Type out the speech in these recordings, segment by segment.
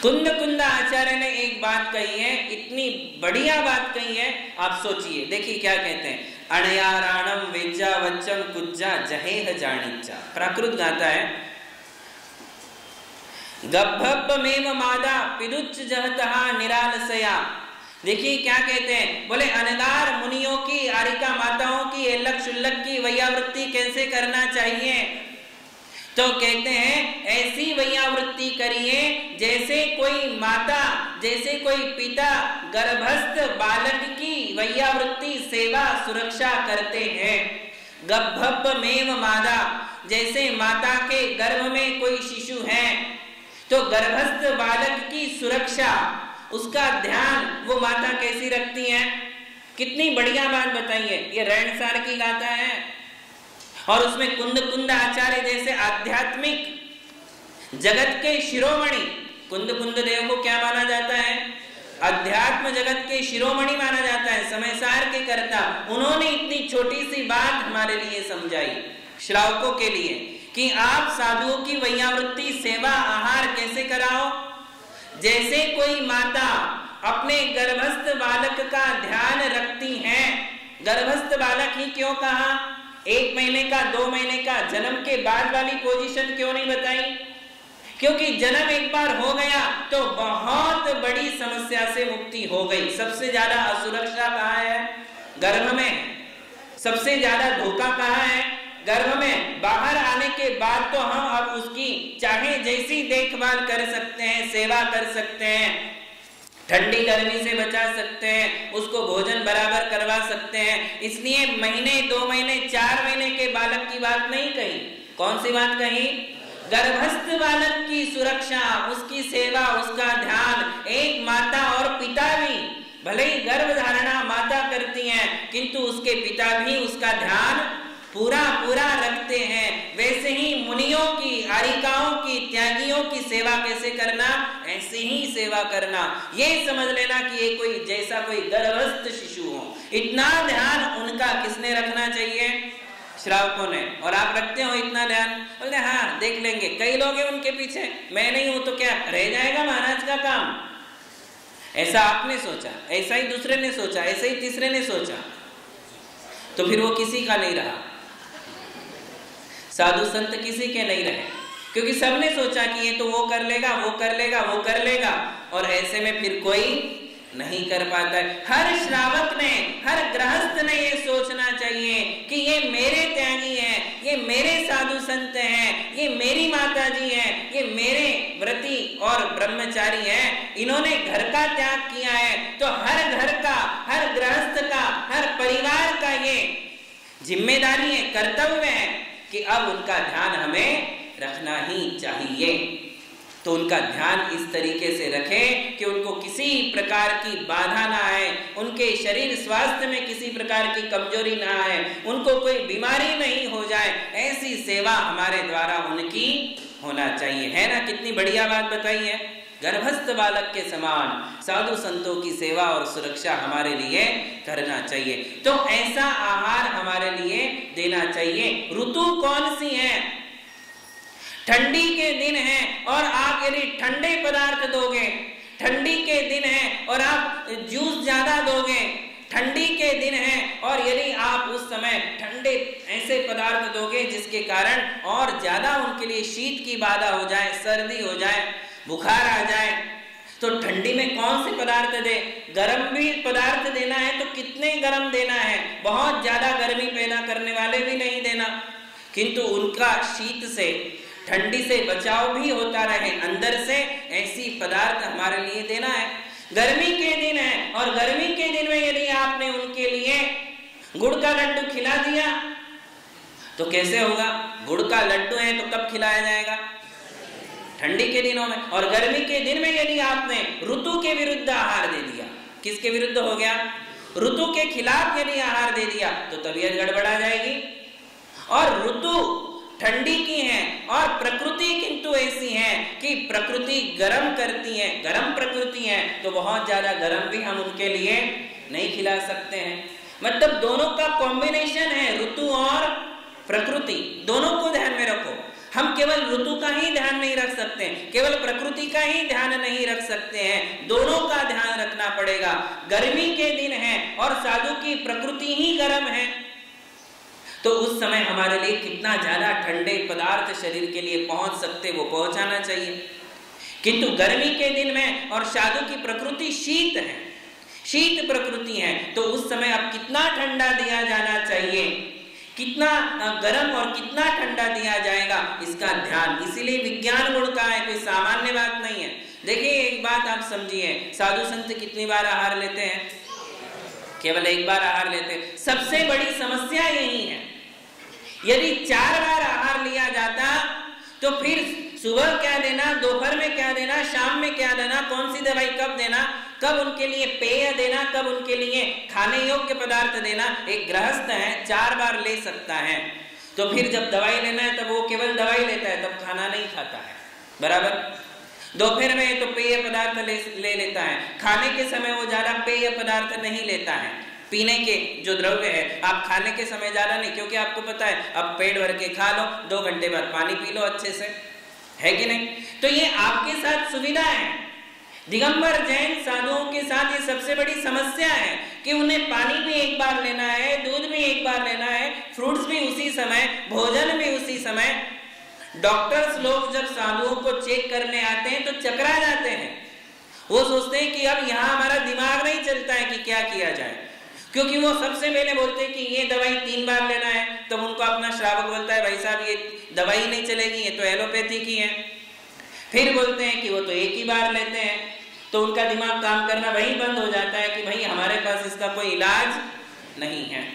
कुंद कुंद आचार्य ने एक बात कही है, इतनी बढ़िया बात कही है, आप सोचिए। देखिए क्या कहते हैं, अणयाराणम वेज्जा वच्चम कुज्जा जहेह जानिच्चा। प्राकृत गाता है, गब्भब्बमेव मादा पिदुच्च जहतहा निरालसया। देखिए क्या कहते हैं, बोले अनगार मुनियों की, आरिका माताओं की, एल्लक शुल्लक की वैयावृत्ति कैसे करना चाहिए। तो कहते हैं ऐसी वैयावृत्ति करिए जैसे कोई माता, जैसे कोई पिता गर्भस्थ बालक की वैयावृत्ति सेवा सुरक्षा करते हैं। गब्भब्बमेव मादा, जैसे माता के गर्भ में कोई शिशु है तो गर्भस्थ बालक की सुरक्षा, उसका ध्यान वो माता कैसी रखती है। कितनी बढ़िया बात बताइए, ये रणसार की गाथा है। और उसमें कुंद कुंद आचार्य जैसे आध्यात्मिक जगत के शिरोमणि, कुंद कुंद देव को क्या माना जाता है, अध्यात्म जगत के शिरोमणि माना जाता है, समयसार के कर्ता। उन्होंने इतनी छोटी सी बात हमारे लिए समझाई, श्रावकों के लिए, कि आप साधुओं की वैयावृत्ति सेवा आहार कैसे कराओ। जैसे कोई माता अपने गर्भस्थ बालक का ध्यान रखती है। गर्भस्थ बालक ही क्यों कहा, 1 महीने का, 2 महीने का, जन्म के बाद वाली पोजीशन क्यों नहीं बताई। क्योंकि जन्म एक बार हो गया तो बहुत बड़ी समस्या से मुक्ति हो गई। सबसे ज्यादा असुरक्षा कहाँ है, गर्भ में। सबसे ज्यादा धोखा कहाँ है, गर्भ में। बाहर आने के बाद तो हम अब उसकी चाहे जैसी देखभाल कर सकते हैं, सेवा कर सकते हैं, ठंडी गर्मी से बचा सकते हैं, उसको भोजन बराबर करवा सकते हैं। इसलिए महीने, 2 महीने, 4 महीने के बालक की बात नहीं कही। कौन सी बात कही, गर्भस्थ बालक की सुरक्षा, उसकी सेवा, उसका ध्यान। एक माता और पिता भी, भले ही गर्भ धारणा माता करती हैं, किंतु उसके पिता भी उसका ध्यान पूरा पूरा रखते हैं। वैसे ही मुनियों की, आरिकाओं की, त्यागियों की सेवा कैसे करना, ऐसे ही सेवा करना। ये समझ लेना कि ये कोई जैसा कोई गर्भस्थ शिशु हो, इतना ध्यान उनका किसने रखना चाहिए, श्रावकों ने। और आप रखते हो इतना ध्यान, बोलते हाँ देख लेंगे, कई लोग हैं उनके पीछे, मैं नहीं हूं तो क्या रह जाएगा महाराज का काम। ऐसा आपने सोचा, ऐसा ही दूसरे ने सोचा, ऐसा ही तीसरे ने सोचा, तो फिर वो किसी का नहीं रहा, साधु संत किसी के नहीं रहे। क्योंकि सबने सोचा कि ये तो वो कर लेगा, वो कर लेगा, वो कर लेगा, और ऐसे में फिर कोई नहीं कर पाता है। हर श्रावक ने, हर गृहस्थ ने ये सोचना चाहिए कि ये मेरे त्यागी हैं, ये मेरे साधु संत हैं, ये मेरी माता जी हैं, ये मेरे व्रती और ब्रह्मचारी हैं, इन्होंने घर का त्याग किया है। तो हर घर का, हर गृहस्थ का, हर परिवार का ये जिम्मेदारी है, कर्तव्य है कि अब उनका ध्यान हमें रखना ही चाहिए। तो उनका ध्यान इस तरीके से रखें कि उनको किसी प्रकार की बाधा ना आए, उनके शरीर स्वास्थ्य में किसी प्रकार की कमजोरी ना आए, उनको कोई बीमारी नहीं हो जाए। ऐसी सेवा हमारे द्वारा उनकी होना चाहिए, है ना। कितनी बढ़िया बात बताई है। गर्भस्थ बालक के समान साधु संतों की सेवा और सुरक्षा हमारे लिए करना चाहिए। तो ऐसा आहार हमारे लिए देना चाहिए। ऋतु कौन सी है, ठंडी के दिन है और आप यदि ठंडे पदार्थ दोगे, ठंडी के दिन है और आप जूस ज्यादा दोगे, ठंडी के दिन है और यदि आप उस समय ठंडे ऐसे पदार्थ दोगे जिसके कारण और ज्यादा उनके लिए शीत की बाधा हो जाए, सर्दी हो जाए, बुखार आ जाए, तो ठंडी में कौन से पदार्थ दे। गर्म भी पदार्थ देना है तो कितने गर्म देना है, बहुत ज्यादा गर्मी पैदा करने वाले भी नहीं देना, किंतु उनका शीत से, ठंडी से बचाव भी होता रहे अंदर से, ऐसी पदार्थ हमारे लिए देना है। गर्मी के दिन है और गर्मी के दिन में यदि आपने उनके लिए गुड़ का लड्डू खिला दिया तो कैसे होगा। गुड़ का लड्डू है तो कब खिलाया जाएगा, ठंडी के दिनों में। और गर्मी के दिन में यदि आपने ऋतु के विरुद्ध आहार दे दिया, किसके विरुद्ध हो गया, ऋतु के खिलाफ यदि आहार दे दिया तो तबीयत गड़बड़ा जाएगी। और ऋतु ठंडी की है और प्रकृति किंतु ऐसी है कि प्रकृति गर्म करती है, गर्म प्रकृति है, तो बहुत ज्यादा गर्म भी हम उनके लिए नहीं खिला सकते हैं। मतलब दोनों का कॉम्बिनेशन है, ऋतु और प्रकृति, दोनों को ध्यान में रखो। हम केवल ऋतु का ही ध्यान नहीं रख सकते, केवल प्रकृति का ही ध्यान नहीं रख सकते हैं, दोनों का ध्यान रखना पड़ेगा। गर्मी के दिन है और साधु की प्रकृति ही गर्म है, तो उस समय हमारे लिए कितना ज्यादा ठंडे पदार्थ शरीर के लिए पहुंच सकते वो पहुंचाना चाहिए। किंतु गर्मी के दिन में और साधु की प्रकृति शीत है, शीत प्रकृति है, तो उस समय अब कितना ठंडा दिया जाना चाहिए, कितना गर्म और कितना ठंडा दिया जाएगा, इसका ध्यान, इसीलिए विज्ञान गुण का है, कोई सामान्य बात नहीं है। देखिए एक बात आप समझिए, साधु संत कितनी बार आहार लेते हैं? केवल एक बार आहार लेते हैं। सबसे बड़ी समस्या यही है, यदि 4 बार आहार लिया जाता तो फिर सुबह क्या देना, दोपहर में क्या देना, शाम में क्या देना, कौन सी दवाई कब देना, कब उनके लिए पेय देना, कब उनके लिए खाने योग्य पदार्थ देना। एक गृहस्थ है 4 बार ले सकता है, तो फिर जब दवाई लेना है तब वो केवल दवाई लेता है, तब खाना नहीं खाता है, बराबर। दोपहर में तो पेय पदार्थ ले लेता है, खाने के समय वो ज्यादा पेय पदार्थ नहीं लेता है, पीने के जो द्रव्य है। आप खाने के समय ज्यादा नहीं, क्योंकि आपको पता है अब पेट भर के खा लो, 2 घंटे बाद पानी पी लो अच्छे से, है कि नहीं? तो ये आपके साथ सुविधा है। दिगंबर जैन साधुओं के साथ ये सबसे बड़ी समस्या है कि उन्हें पानी भी एक बार लेना है, दूध भी एक बार लेना है, फ्रूट्स भी उसी समय, भोजन भी उसी समय। डॉक्टर्स लोग जब साधुओं को चेक करने आते हैं तो चकरा जाते हैं, वो सोचते हैं कि अब यहाँ हमारा दिमाग नहीं चलता है कि क्या किया जाए, क्योंकि वो सबसे पहले बोलते हैं कि ये दवाई 3 बार लेना है, तब उनको अपना श्रावक बोलता है भाई साहब ये दवाई नहीं चलेगी, ये तो एलोपैथी की है। फिर बोलते हैं कि वो तो एक ही बार लेते हैं, तो उनका दिमाग काम करना वही बंद हो जाता है कि भाई हमारे पास इसका कोई इलाज नहीं है।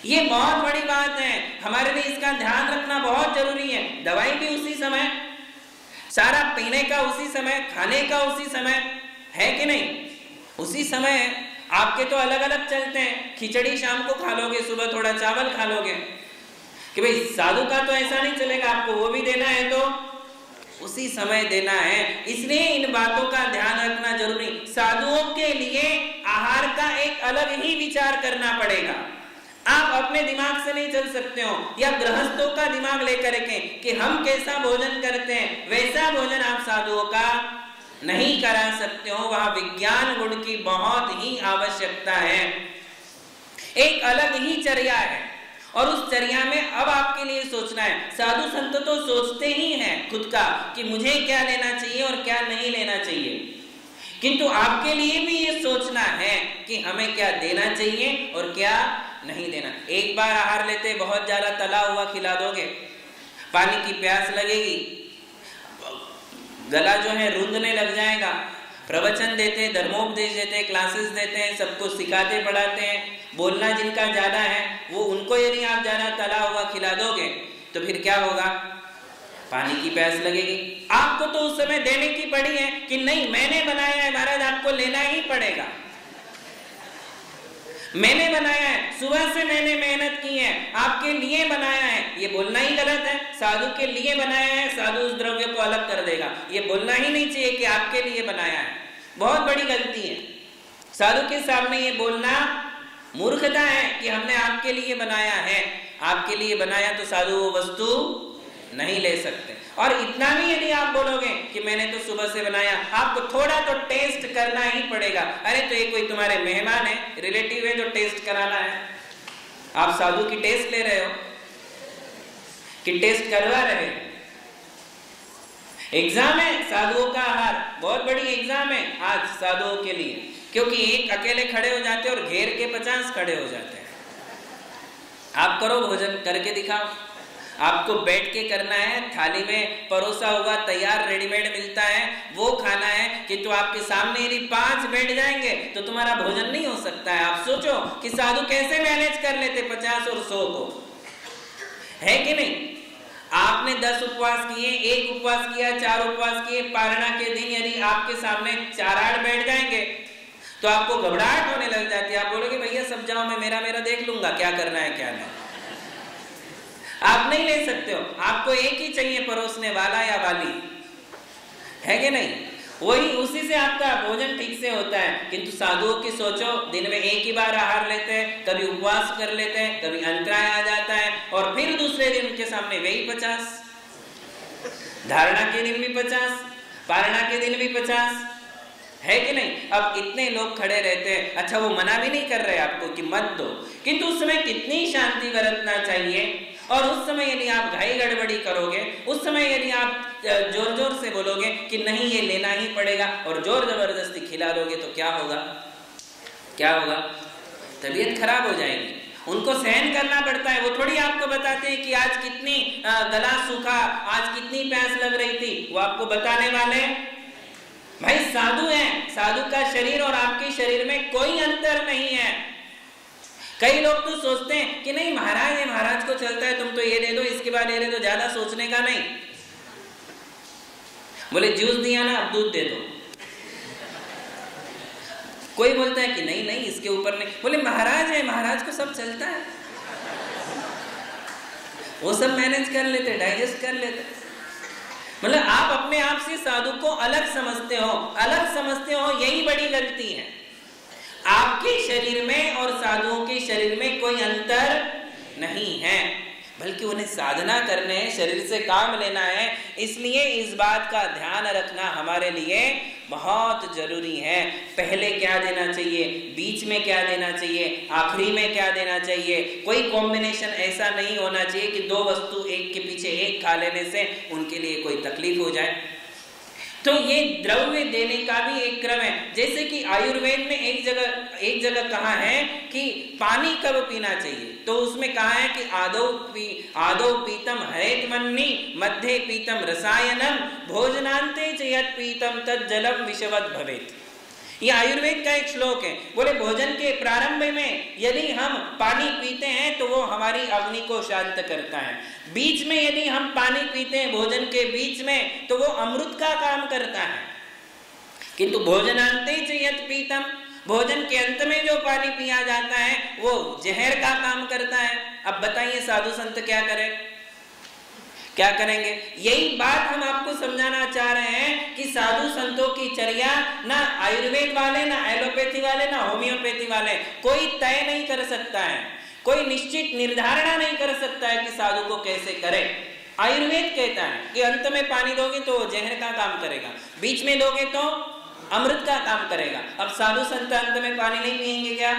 ये बहुत बड़ी बात है, हमारे लिए इसका ध्यान रखना बहुत जरूरी है। दवाई भी उसी समय, सारा पीने का उसी समय, खाने का उसी समय, है कि नहीं? उसी समय। आपके तो अलग अलग चलते हैं, खिचड़ी शाम को खा लोगे, सुबह थोड़ा चावल खा लोगे, कि भाई साधु का तो ऐसा नहीं चलेगा, आपको वो भी देना है तो उसी समय देना है। इसलिए इन बातों का ध्यान रखना जरूरी। साधुओं के लिए आहार का एक अलग ही विचार करना पड़ेगा। आप अपने दिमाग से नहीं चल सकते हो, या गृहस्थों का दिमाग लेकर के कि हम कैसा भोजन करते हैं वैसा भोजन आप साधुओं का नहीं करा सकते हो। वहां विज्ञान गुण की बहुत ही आवश्यकता है, एक अलग ही चर्या है, और उस चर्या में अब आपके लिए सोचना है। साधु संत तो सोचते ही हैं खुद का कि मुझे क्या लेना चाहिए और क्या नहीं लेना चाहिए, किंतु आपके लिए भी ये सोचना है कि हमें क्या देना चाहिए और क्या नहीं देना। एक बार आहार लेते बहुत ज्यादा तला हुआ खिला दोगे, पानी की प्यास लगेगी, गला जो है रूंधने लग जाएगा। प्रवचन देते, धर्मोपदेश देते, क्लासेस देते हैं, सबको सिखाते पढ़ाते हैं, बोलना जिनका ज्यादा है वो, उनको यदि आप ज्यादा तला हुआ खिला दोगे तो फिर क्या होगा? पानी की प्यास लगेगी। आपको तो उस समय देने की पड़ी है कि नहीं मैंने बनाया है महाराज, आपको लेना ही पड़ेगा, मैंने बनाया है, सुबह से मैंने मेहनत की है, आपके लिए बनाया है, ये बोलना ही गलत है। साधु के लिए बनाया है, साधु उस द्रव्य को अलग कर देगा, ये बोलना ही नहीं चाहिए कि आपके लिए बनाया है, बहुत बड़ी गलती है। साधु के सामने ये बोलना मूर्खता है कि हमने आपके लिए बनाया है, आपके लिए बनाया तो साधु वो वस्तु नहीं ले सकते। और इतना भी यदि आप बोलोगे कि मैंने तो सुबह से बनाया, आपको थोड़ा तो टेस्ट करना ही पड़ेगा। अरे तो ये कोई तुम्हारे मेहमान है, रिलेटिव है जो टेस्ट कराना है, आप साधु की टेस्ट ले रहे हो कि टेस्ट करवा रहे हो? एग्जाम है साधुओं का आहार, बहुत बड़ी एग्जाम है आज साधुओं के लिए, क्योंकि एक अकेले खड़े हो जाते हैं और घेर के 50 खड़े हो जाते हैं। आप करो, भोजन करके दिखाओ, आपको बैठ के करना है, थाली में परोसा हुआ तैयार रेडीमेड मिलता है वो खाना है, कि तो आपके सामने यदि 5 बैठ जाएंगे तो तुम्हारा भोजन नहीं हो सकता है। आप सोचो कि साधु कैसे मैनेज कर लेते 50 और 100 को, है कि नहीं? आपने 10 उपवास किए, 1 उपवास किया, 4 उपवास किए, पारणा के दिन यदि आपके सामने 4-8 बैठ जाएंगे तो आपको घबराहट होने लग जाती है। आप बोलोगे भैया सब जाओ, मैं मेरा देख लूंगा क्या करना है क्या नहीं। आप नहीं ले सकते हो, आपको एक ही चाहिए परोसने वाला या वाली, है कि नहीं? वही उसी से आपका भोजन ठीक से होता है। किंतु साधुओं की सोचो, दिन में एक ही बार आहार लेते हैं, कभी उपवास कर लेते हैं, कभी अंतराय आ जाता है और फिर दूसरे दिन उनके सामने वही 50। धारणा के दिन भी 50, पारणा के दिन भी 50, है कि नहीं? अब इतने लोग खड़े रहते हैं, अच्छा वो मना भी नहीं कर रहे आपको कि मत दो, किंतु उस समय कितनी शांति बरतना चाहिए। और उस समय यदि आप घाई गड़बड़ी करोगे, उस समय यदि आप जोर जोर से बोलोगे कि नहीं ये लेना ही पड़ेगा और जोर जबरदस्ती खिला दोगे तो क्या होगा? क्या होगा? तबीयत खराब हो जाएगी। उनको सहन करना पड़ता है। वो थोड़ी आपको बताते हैं कि आज कितनी गला सूखा, आज कितनी प्यास लग रही थी, वो आपको बताने वाले भाई साधु हैं। साधु का शरीर और आपके शरीर में कोई अंतर नहीं है। कई लोग तो सोचते हैं कि नहीं महाराज, ये महाराज को चलता है, तुम तो ये दे दो, इसके बाद ये दे दो, ज्यादा सोचने का नहीं। बोले जूस दिया ना, अब दूध दे दो। कोई बोलता है कि नहीं नहीं इसके ऊपर नहीं, बोले महाराज है, महाराज को सब चलता है, वो सब मैनेज कर लेते, डाइजेस्ट कर लेते। मतलब आप अपने आप से साधु को अलग समझते हो, अलग समझते हो, यही बड़ी गलती है। आपके शरीर में और साधुओं के शरीर में कोई अंतर नहीं है, बल्कि उन्हें साधना करने है, शरीर से काम लेना है। इसलिए इस बात का ध्यान रखना हमारे लिए बहुत जरूरी है। पहले क्या देना चाहिए, बीच में क्या देना चाहिए, आखिरी में क्या देना चाहिए। कोई कॉम्बिनेशन ऐसा नहीं होना चाहिए कि दो वस्तु एक के पीछे एक खा लेने से उनके लिए कोई तकलीफ हो जाए। तो ये द्रव्य देने का भी एक क्रम है। जैसे कि आयुर्वेद में एक जगह कहा है कि पानी कब पीना चाहिए, तो उसमें कहा है कि आदौ पीतम हरेत मन्नि मध्ये पीतम रसायनम भोजनांते च यत् पीतम तत् जलम विषवत् भवेत्। ये आयुर्वेद का एक श्लोक है। बोले भोजन के प्रारंभ में यदि हम पानी पीते हैं तो वो हमारी अग्नि को शांत करता है। बीच में यदि हम पानी पीते हैं भोजन के बीच में तो वो अमृत का काम करता है। किंतु भोजनांते च यत् पीतम, भोजन के अंत में जो पानी पिया जाता है वो जहर का काम करता है। अब बताइए साधु संत क्या करें, क्या करेंगे? यही बात हम आपको समझाना चाह रहे हैं कि साधु संतों की चर्या ना आयुर्वेद वाले, ना एलोपैथी वाले, ना होम्योपैथी वाले कोई तय नहीं कर सकता है, कोई निश्चित निर्धारणा नहीं कर सकता है कि साधु को कैसे करे। आयुर्वेद कहता है कि अंत में पानी दोगे तो जहर का काम करेगा, बीच में दोगे तो अमृत का काम करेगा। अब साधु संत अंत में पानी नहीं पिएंगे क्या?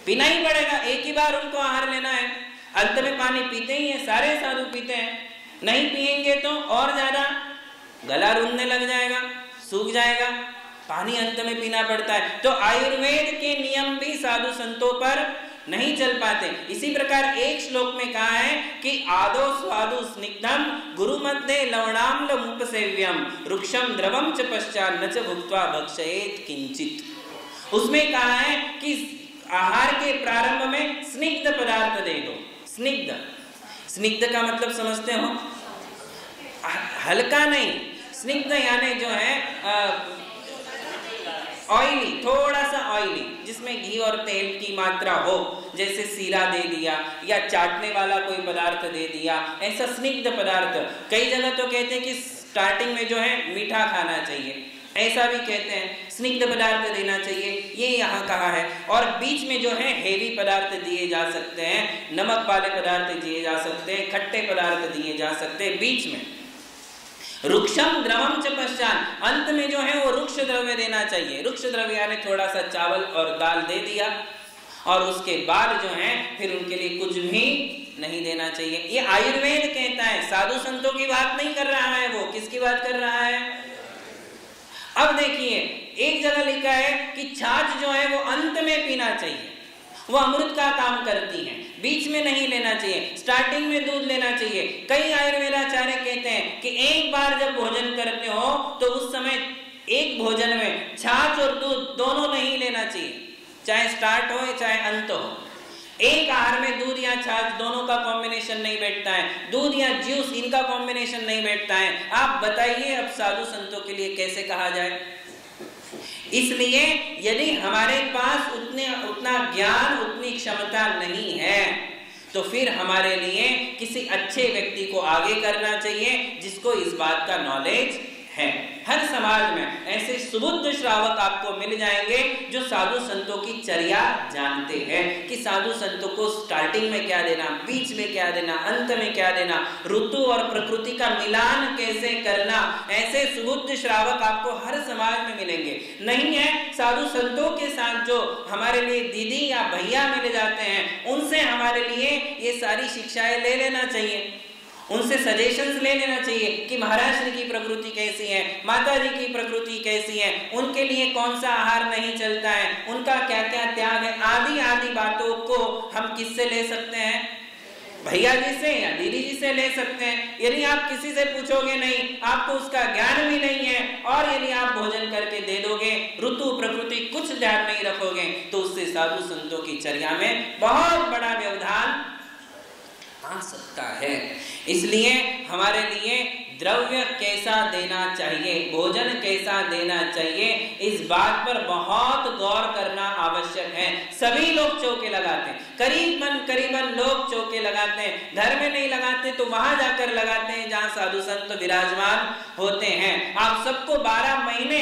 पीना ही पड़ेगा, एक ही बार उनको आहार लेना है। अंत में पानी पीते ही है, सारे साधु पीते हैं। नहीं पिएंगे तो और ज्यादा गला रूंधने लग जाएगा, सूख जाएगा, पानी अंत में पीना पड़ता है। तो आयुर्वेद के नियम भी साधु संतों पर नहीं चल पाते। इसी प्रकार एक श्लोक में कहा है कि आदो स्वादु स्निग्धम गुरु मध्ये लवणाम्ल मुपसेव्यम रुक्षम द्रवम च पश्चात् न च भुक्त्वा भक्षयेत् किंचित। उसमें कहा है कि आहार के प्रारंभ में स्निग्ध पदार्थ दे दो। स्निग्ध, स्निग्ध का मतलब समझते हो? हल्का नहीं, स्निग्ध यानी जो है ऑयली, थोड़ा सा ऑयली, जिसमें घी और तेल की मात्रा हो, जैसे सीरा दे दिया या चाटने वाला कोई पदार्थ दे दिया, ऐसा स्निग्ध पदार्थ। कई जगह तो कहते हैं कि स्टार्टिंग में जो है मीठा खाना चाहिए, ऐसा भी कहते हैं, स्निग्ध पदार्थ देना चाहिए, ये यहाँ कहा है। और बीच में जो है हेवी पदार्थ दिए जा सकते हैं, नमक वाले पदार्थ दिए जा सकते हैं, खट्टे पदार्थ दिए जा सकते हैं बीच में। रुक्षम द्रवम च पश्चात्, अंत में जो है वो रुक्ष द्रव्य देना चाहिए। रुक्ष द्रव्य यानी थोड़ा सा चावल और दाल दे दिया, और उसके बाद जो है फिर उनके लिए कुछ भी नहीं देना चाहिए। ये आयुर्वेद कहता है, साधु संतों की बात नहीं कर रहा है। वो किसकी बात कर रहा है? अब देखिए एक जगह लिखा है कि छाछ जो है वो अंत में पीना चाहिए, वो अमृत का काम करती है, बीच में नहीं लेना चाहिए, स्टार्टिंग में दूध लेना चाहिए। कई आयुर्वेदाचार्य कहते हैं कि एक बार जब भोजन करते हो तो उस समय एक भोजन में छाछ और दूध दोनों नहीं लेना चाहिए, चाहे स्टार्ट हो चाहे अंत हो। एक आहार में दूध या छाछ दोनों का कॉम्बिनेशन नहीं बैठता है, दूध या जूस इनका कॉम्बिनेशन नहीं बैठता है। आप बताइए अब साधु संतों के लिए कैसे कहा जाए? इसलिए यदि हमारे पास उतना ज्ञान, उतनी क्षमता नहीं है तो फिर हमारे लिए किसी अच्छे व्यक्ति को आगे करना चाहिए जिसको इस बात का नॉलेज है। हर समाज में ऐसे सुबुद्ध श्रावक आपको मिल जाएंगे जो साधु संतों की चर्या जानते हैं कि साधु संतों को स्टार्टिंग में क्या देना, बीच में क्या देना, अंत में क्या देना, ऋतु और प्रकृति का मिलान कैसे करना। ऐसे सुबुद्ध श्रावक आपको हर समाज में मिलेंगे। नहीं है साधु संतों के साथ जो हमारे लिए दीदी या भैया मिल जाते हैं, उनसे हमारे लिए ये सारी शिक्षाएं ले लेना चाहिए, उनसे सजेशंस ले लेना चाहिए कि महाराज की प्रकृति कैसी है, माता जी की प्रकृति कैसी है, उनके लिए कौन सा आहार नहीं चलता है, उनका क्या क्या त्याग है, आदि आदि बातों को हम किससे ले सकते हैं? भैया जी से या दीदी जी से ले सकते हैं। यदि आप किसी से पूछोगे नहीं, आपको उसका ज्ञान भी नहीं है, और यदि आप भोजन करके दे दोगे, ऋतु प्रकृति कुछ ध्यान नहीं रखोगे, तो उससे साधु संतों की चर्या में बहुत बड़ा व्यवधान आ सकता है। इसलिए हमारे लिए द्रव्य कैसा देना चाहिए, भोजन कैसा देना चाहिए, इस बात पर बहुत गौर करना आवश्यक है। सभी लोग चौके लगाते हैं, करीबन लोग चौके लगाते हैं, घर में नहीं लगाते तो वहां जाकर लगाते हैं जहां साधु संत विराजमान होते हैं। आप सबको 12 महीने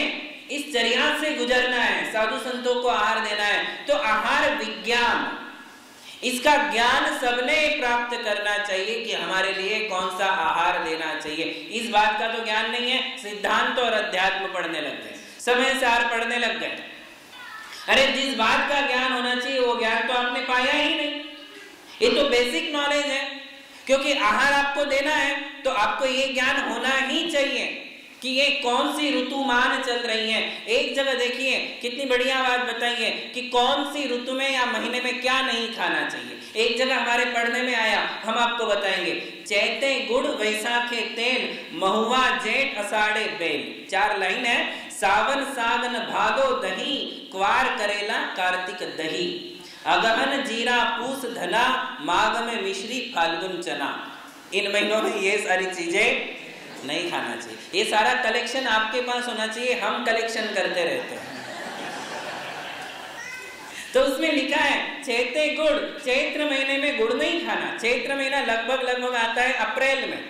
इस चर्या से गुजरना है, साधु संतों को आहार देना है। तो आहार विज्ञान, इसका ज्ञान सबने प्राप्त करना चाहिए कि हमारे लिए कौन सा आहार देना चाहिए। इस बात का तो ज्ञान नहीं है, सिद्धांत और अध्यात्म पढ़ने लग गए, समय सार पढ़ने लग गए। अरे जिस बात का ज्ञान होना चाहिए वो ज्ञान तो आपने पाया ही नहीं। ये तो बेसिक नॉलेज है, क्योंकि आहार आपको देना है तो आपको ये ज्ञान होना ही चाहिए कि ये कौन सी ऋतुमान चल रही है। एक जगह देखिए कितनी बढ़िया बात बताइए कि कौन सी ऋतु में या महीने में क्या नहीं खाना चाहिए। एक जगह हमारे पढ़ने में आया, हम आपको बताएंगे, चैते गुड़ वैसाखे तेल, महुआ जेठ अषाढ़े बेल। 4 लाइन है। सावन सागन भादो दही, क्वार करेला कार्तिक दही, अगहन जीरा पूस धना, माघ में मिश्री फाल्गुन चना। इन महीनों में ये सारी चीजें नहीं खाना चाहिए। ये सारा कलेक्शन आपके पास होना चाहिए, हम कलेक्शन करते रहते हैं। तो उसमें लिखा है चैते गुड़, चैत्र महीने में गुड़ नहीं खाना। चैत्र महीना लगभग आता है अप्रैल में,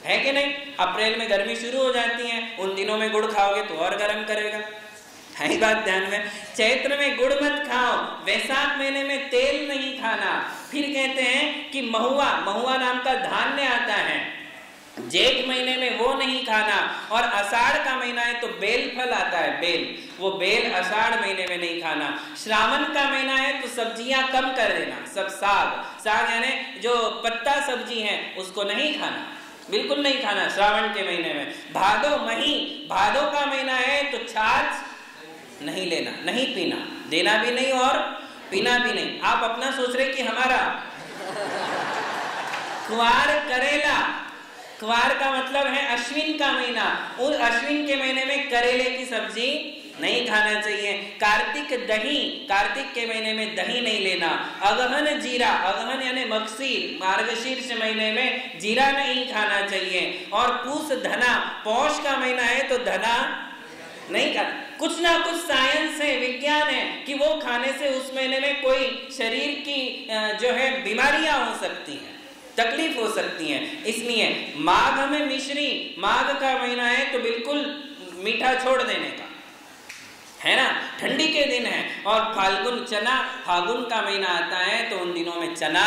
है कि नहीं? अप्रैल में गर्मी शुरू हो जाती है, उन दिनों में गुड़ खाओगे तो और गर्म करेगा, है बात ध्यान में। चैत्र में गुड़ मत खाओ, वैशाख महीने में तेल नहीं खाना। फिर कहते हैं कि महुआ नाम का धान्य आता है, जेठ महीने में वो नहीं खाना। और आषाढ़ का महीना है तो बेल फल आता है, बेल, वो बेल आषाढ़ महीने में नहीं खाना। श्रावण का महीना है तो सब्जियां कम कर देना, सब साग यानी जो पत्ता सब्जी है उसको नहीं खाना, बिल्कुल नहीं खाना श्रावण के महीने में। भादो का महीना है तो छाछ नहीं लेना, नहीं पीना, देना भी नहीं और पीना भी नहीं। आप अपना सोच रहे कि हमारा क्वार करेला, क्वार का मतलब है अश्विन का महीना, उस अश्विन के महीने में करेले की सब्जी नहीं खाना चाहिए। कार्तिक दही, कार्तिक के महीने में दही नहीं लेना। अगहन जीरा, अगहन यानी मगशीर, मार्गशीर्ष महीने में जीरा नहीं खाना चाहिए। और पूस धना, पौष का महीना है तो धना नहीं खाना। कुछ ना कुछ साइंस है, विज्ञान है कि वो खाने से उस महीने में कोई शरीर की जो है बीमारियां हो सकती हैं, तकलीफ हो सकती हैं। इसलिए माघ में मिश्री, माघ का महीना है तो बिल्कुल मीठा छोड़ देने का, है ना, ठंडी के दिन है। और फाल्गुन चना, फागुन का महीना आता है तो उन दिनों में चना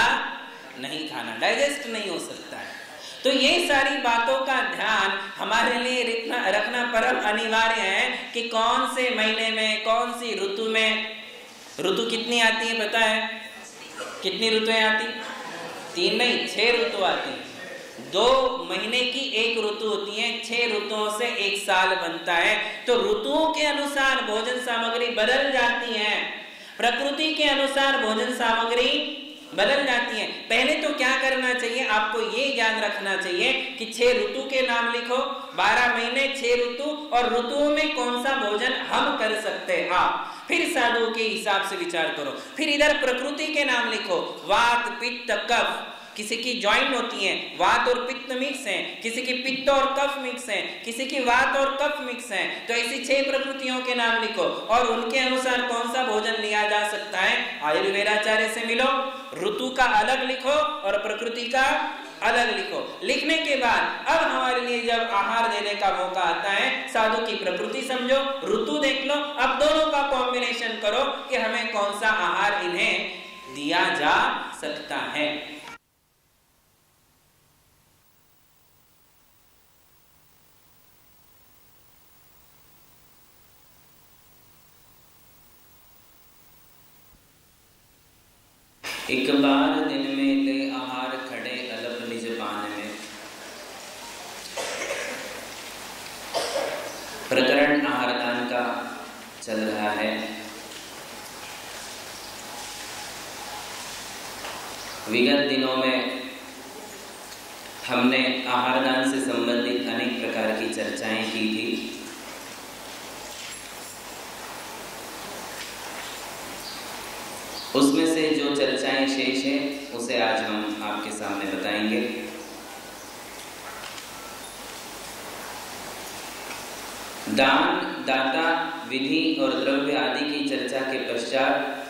नहीं खाना, डाइजेस्ट नहीं हो सकता है। तो ये सारी बातों का ध्यान हमारे लिए रखना परम अनिवार्य है कि कौन से महीने में, कौन सी ऋतु में, ऋतु कितनी आती है पता है? कितनी ऋतुएं आती? 3 नहीं 6 ऋतु आती हैं। 2 महीने की एक ऋतु होती है, 6 ऋतुओं से एक साल बनता है। तो ऋतुओं के अनुसार भोजन सामग्री बदल जाती है, प्रकृति के अनुसार भोजन सामग्री बदल जाती है। पहले तो क्या करना चाहिए, आपको ये ज्ञान रखना चाहिए कि 6 ऋतु के नाम लिखो, 12 महीने 6 ऋतु, और ऋतुओं में कौन सा भोजन हम कर सकते हैं आप। फिर साधु के हिसाब से विचार करो। फिर इधर प्रकृति के नाम लिखो, वात पित्त कफ, किसी की ज्वाइंट होती है, वात और पित्त मिक्स है, किसी की पित्त और कफ मिक्स है, किसी की वात और कफ मिक्स है। तो ऐसी 6 प्रकृतियों के नाम लिखो और उनके अनुसार कौन सा भोजन लिया जा सकता है, आयुर्वेदाचार्य से मिलो। ऋतु का अलग लिखो और प्रकृति का अलग लिखो। लिखने के बाद अब हमारे लिए जब आहार देने का मौका आता है, साधु की प्रकृति समझो, ऋतु देख लो, अब दोनों का कॉम्बिनेशन करो कि हमें कौन सा आहार इन्हें दिया जा सकता है। एक बार दिन में ले आहार खड़े अलग निज पान में। प्रकरण आहारदान का चल रहा है। विगत दिनों में हमने आहारदान से संबंधित अनेक प्रकार की चर्चाएं की थी। उसमें से जो चर्चाएं शेष है उसे आज हम आपके सामने बताएंगे। दान, दाता, विधि और द्रव्य आदि की चर्चा के पश्चात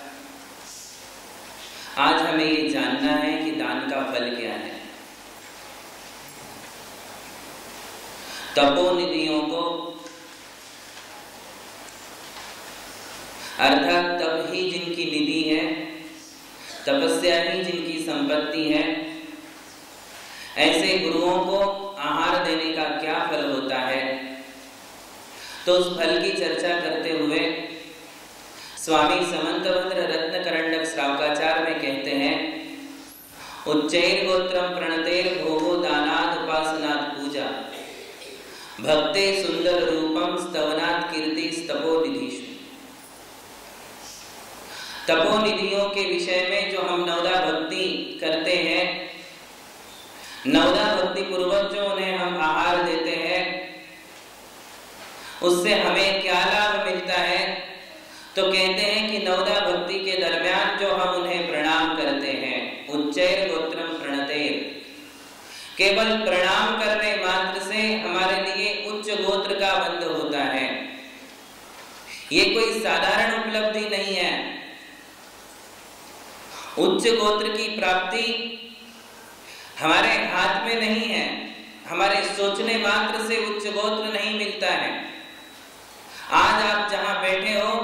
आज हमें ये जानना है कि दान का फल क्या है। तपोनिधियों को अर्थात तप ही जिनकी निधि है, तपस्या ही जिनकी संपत्ति है, ऐसे गुरुओं को आहार देने का क्या फल होता है, तो उस फल की चर्चा करते हुए स्वामी समंतभद्र रत्नकरंडक श्रावकाचार्य में कहते हैं, उच्चैर गोत्रम प्रणतेर भोगो दानाद उपासनाद पूजा भक्ते सुंदर रूपम स्तवनाद कीर्ति तपोनिधिषु। तपोनिधियों के विषय में जो हम नवदा भक्ति करते हैं, नवदा भक्ति पूर्वक जो उन्हें हम आहार देते हैं, उससे हमें क्या लाभ मिलता है, तो कहते हैं कि नवदा भक्ति के दरमियान जो हम उन्हें प्रणाम करते हैं, उच्चैर गोत्रम प्रणतेर, केवल प्रणाम करने मात्र से हमारे लिए उच्च गोत्र का बंध होता है। ये कोई साधारण उपलब्धि नहीं है। उच्च गोत्र की प्राप्ति हमारे हाथ में नहीं है, हमारे सोचने मात्र से उच्च गोत्र नहीं मिलता है। आज आप जहां बैठे हो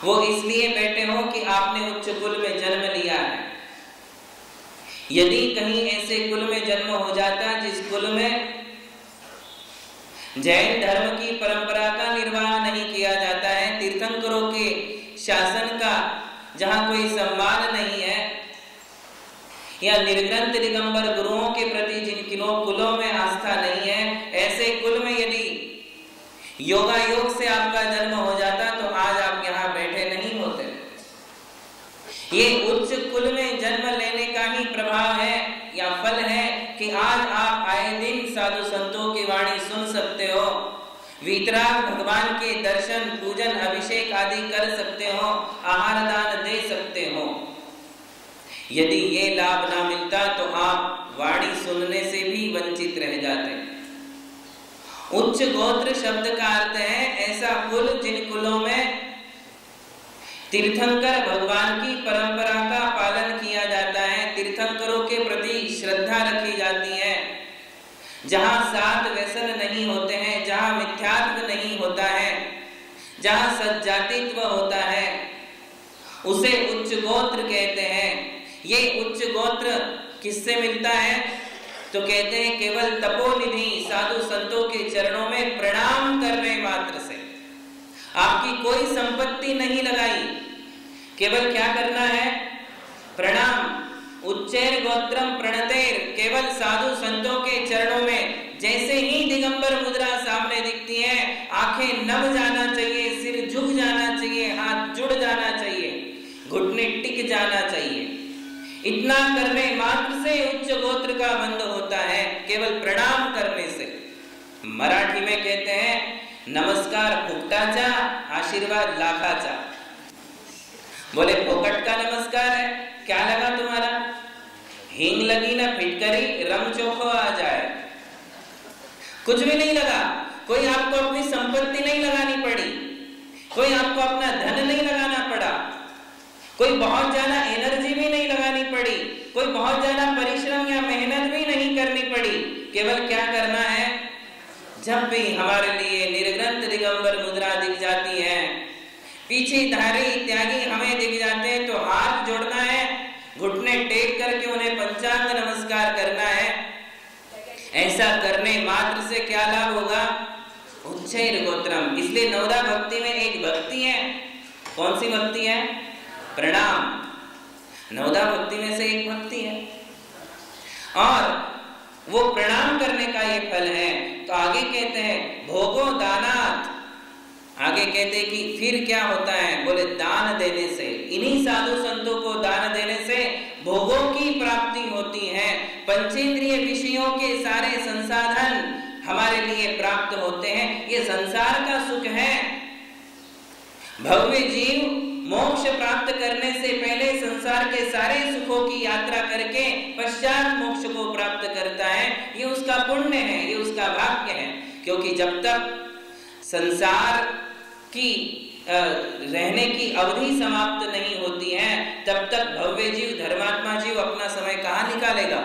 वो इसलिए बैठे हो कि आपने उच्च कुल में जन्म लिया है। यदि कहीं ऐसे कुल में जन्म हो जाता जिस कुल में जैन धर्म की परंपरा का निर्वाह नहीं किया जाता है, तीर्थंकरों के शासन का जहां कोई सम्मान नहीं है, या निर्ग्रंथ दिगंबर गुरुओं के प्रति जिन कुलों में आस्था नहीं है, ऐसे कुल में यदि योगा योग से आपका जन्म हो जाता तो आज आप यहाँ बैठे नहीं होते। ये उच्च कुल में जन्म लेने का ही प्रभाव है या फल है कि आज आप आए दिन साधु संतों की वाणी सुन सकते हो, वीतराग भगवान के दर्शन, पूजन, अभिषेक आदि कर सकते हो, आहार दान दे सकते हो। यदि ये लाभ ना मिलता तो आप वाणी सुनने से भी वंचित रह जाते। उच्च गोत्र शब्द का अर्थ है ऐसा कुल जिन कुलों में तीर्थंकर भगवान की परंपरा का पालन किया जाता है, तीर्थंकरों के प्रति श्रद्धा रखी जाती है, जहां सात व्यसन नहीं होते हैं, जहां मिथ्यात्व नहीं होता है, जहां सज्जातित्व होता है, उसे उच्च गोत्र कहते हैं। ये उच्च गोत्र किससे मिलता है, तो कहते हैं केवल तपोनिधि साधु संतों के चरणों में प्रणाम करने मात्र से। आपकी कोई संपत्ति नहीं लगाई, केवल क्या करना है, प्रणाम। उच्चैर गोत्रम प्रणतेर, केवल साधु संतों के चरणों में जैसे ही दिगंबर मुद्रा सामने दिखती है, आंखें नम जाना चाहिए, सिर झुक जाना चाहिए, हाथ जुड़ जाना चाहिए, घुटने टिक जाना चाहिए। इतना करने मात्र से उच्च गोत्र का बंध होता है, केवल प्रणाम करने से। मराठी में कहते हैं नमस्कार फुकटाचा, आशीर्वाद लाखाचा। बोले फोकट का नमस्कार है, क्या लगा तुम्हारा, हींग लगी ना फिटकरी, रंग चोखो आ जाए, कुछ भी नहीं लगा। कोई आपको अपनी संपत्ति नहीं लगानी पड़ी, कोई आपको अपना धन नहीं लगाना पड़ा, कोई बहुत ज्यादा एनर्जी भी नहीं लगानी पड़ी, कोई बहुत ज्यादा परिश्रम या मेहनत भी नहीं करनी पड़ी। केवल क्या करना है, जब भी हमारे लिए निर्ग्रंथ दिगंबर मुद्रा दिख जाती है, पीछे धारी त्यागी हमें दिख जाते हैं, तो हाथ जोड़ना है, घुटने टेक करके उन्हें पंचांग नमस्कार करना है। ऐसा करने मात्र से क्या लाभ होगा, उच्चैर गोत्रम। इसलिए नवदा भक्ति में एक भक्ति है, कौन सी भक्ति है, प्रणाम। नवदा भक्ति में से एक भक्ति है और वो प्रणाम करने का ये फल है। तो आगे कहते हैं भोगो दानात, आगे कहते हैं कि फिर क्या होता है, बोले दान देने से, इन्हीं साधु संतों को दान देने से भोगों की प्राप्ति होती है। पंचेंद्रिय विषयों के सारे संसाधन हमारे लिए प्राप्त होते हैं। ये संसार का सुख है। भव्य जीव मोक्ष प्राप्त करने से पहले संसार के सारे सुखों की यात्रा करके पश्चात मोक्ष को प्राप्त करता है। ये उसका पुण्य है, ये उसका भाग्य है। क्योंकि जब तक संसार की रहने की अवधि समाप्त नहीं होती है, तब तक भव्य जीव, धर्मात्मा जीव अपना समय कहाँ निकालेगा,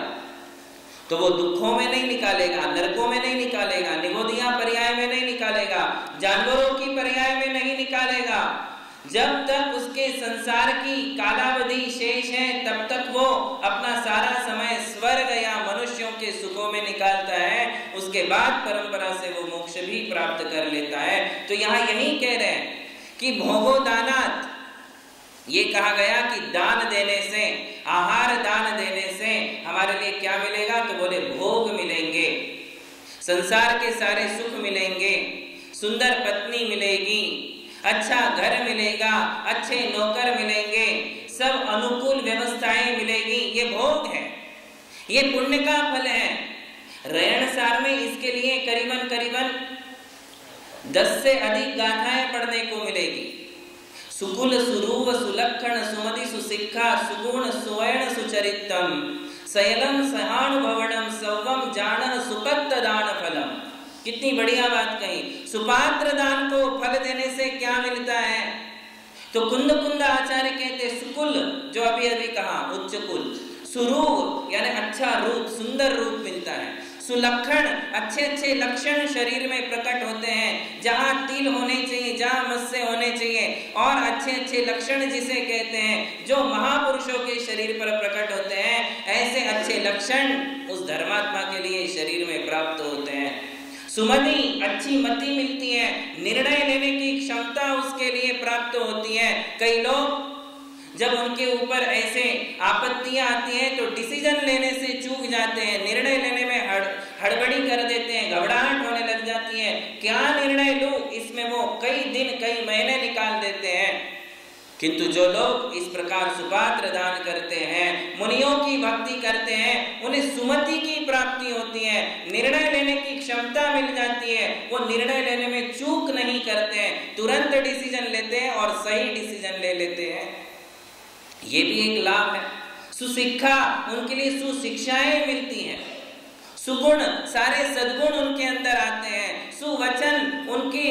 तो वो दुखों में नहीं निकालेगा, नरकों में नहीं निकालेगा, निगोदियां पर्याय में नहीं निकालेगा, जानवरों की पर्याय में नहीं निकालेगा। जब तक उसके संसार की कालावधि शेष है, तब तक वो अपना सारा समय स्वर्ग या मनुष्यों के सुखों में निकालता है। उसके बाद परंपरा से वो मोक्ष भी प्राप्त कर लेता है। तो यहाँ यही कह रहे हैं कि भोगो दानात, ये कहा गया कि दान देने से, आहार दान देने से हमारे लिए क्या मिलेगा, तो बोले भोग मिलेंगे, संसार के सारे सुख मिलेंगे, सुंदर पत्नी मिलेगी, अच्छा घर मिलेगा, अच्छे नौकर मिलेंगे, सब अनुकूल व्यवस्थाएं मिलेगी। ये भोग है, ये पुण्य का फल है। रयणसार में इसके लिए करीबन 10 से अधिक गाथाएं पढ़ने को मिलेगी। सुकुल सुरूव सुलक्षण सुमति सुशिक्षा सुगुण सुवर्ण सुचरितम सयलम सहानुभवणम सौवम जानन सुपत्त दान फलम। कितनी बढ़िया बात कही। सुपात्र दान को फल देने से क्या मिलता है, तो कुंद आचार्य कहते सुकुल, जो अभी अभी कहा उच्च कुल, सुरूप यानी अच्छा रूप, सुंदर रूप मिलता है, सुलक्षण अच्छे लक्षण शरीर में प्रकट होते हैं, जहां तिल होने चाहिए, जहां मत्स्य होने चाहिए, और अच्छे लक्षण जिसे कहते हैं जो महापुरुषों के शरीर पर प्रकट होते हैं, ऐसे अच्छे लक्षण उस धर्मात्मा के लिए शरीर में प्राप्त होते हैं। सुमति अच्छी मति मिलती है, निर्णय लेने की क्षमता उसके लिए प्राप्त होती है। कई लोग जब उनके ऊपर ऐसे आपत्तियां आती हैं तो डिसीजन लेने से चूक जाते हैं, निर्णय लेने में हड़बड़ी कर देते हैं, घबराहट होने लग जाती है, क्या निर्णय लूं, इसमें वो कई दिन कई महीने निकाल देते हैं। किंतु जो लोग इस प्रकार सुपात्र दान करते हैं, मुनियों की भक्ति करते हैं, उन्हें सुमति की प्राप्ति होती है, निर्णय लेने की क्षमता मिल जाती है, वो निर्णय लेने में चूक नहीं करते हैं, तुरंत डिसीजन लेते हैं और सही डिसीजन ले लेते हैं। ये भी एक लाभ है। सुशिक्षा, उनके लिए सुशिक्षाएं मिलती हैं। सुगुण, सारे सद्गुण उनके अंदर आते हैं। सुवचन, उनकी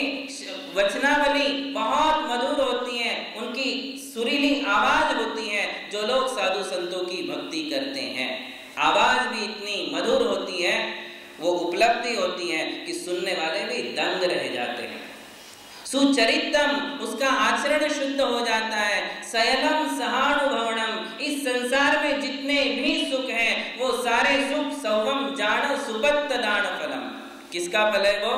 वचनावली बहुत मधुर होती है, उनकी सुरीली आवाज होती है। जो लोग साधु संतों की भक्ति करते हैं, आवाज भी इतनी मधुर होती है, वो उपलब्धि होती है कि सुनने वाले भी दंग रह जाते हैं। सुचरितम, उसका आचरण शुद्ध हो जाता है। सयलम सहानुभवनम, इस संसार में जितने भी सुख हैं वो सारे सुख सौवम जान सुपत्त दान फलम। किसका फल है वो?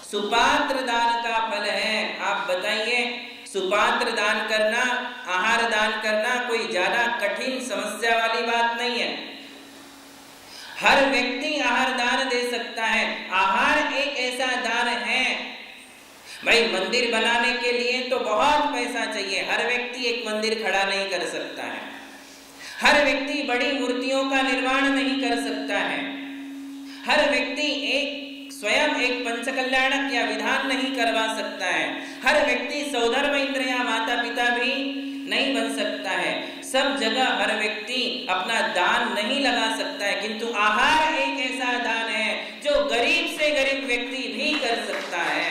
सुपात्र दान का फल है। आप बताइए, सुपात्र दान करना, आहार दान करना कोई ज्यादा कठिन समस्या वाली बात नहीं है। हर व्यक्ति आहार दान दे सकता है। आहार एक ऐसा दान है, भाई मंदिर बनाने के लिए तो बहुत पैसा चाहिए, हर व्यक्ति एक मंदिर खड़ा नहीं कर सकता है, हर व्यक्ति बड़ी मूर्तियों का निर्माण नहीं कर सकता है, हर व्यक्ति स्वयं एक पंचकल्याणक या विधान नहीं करवा सकता है, हर व्यक्ति सौधर्म इंद्र या माता पिता भी नहीं बन सकता है। सब जगह हर व्यक्ति अपना दान नहीं लगा सकता है, किंतु आहार एक ऐसा दान है जो गरीब से गरीब व्यक्ति भी कर सकता है।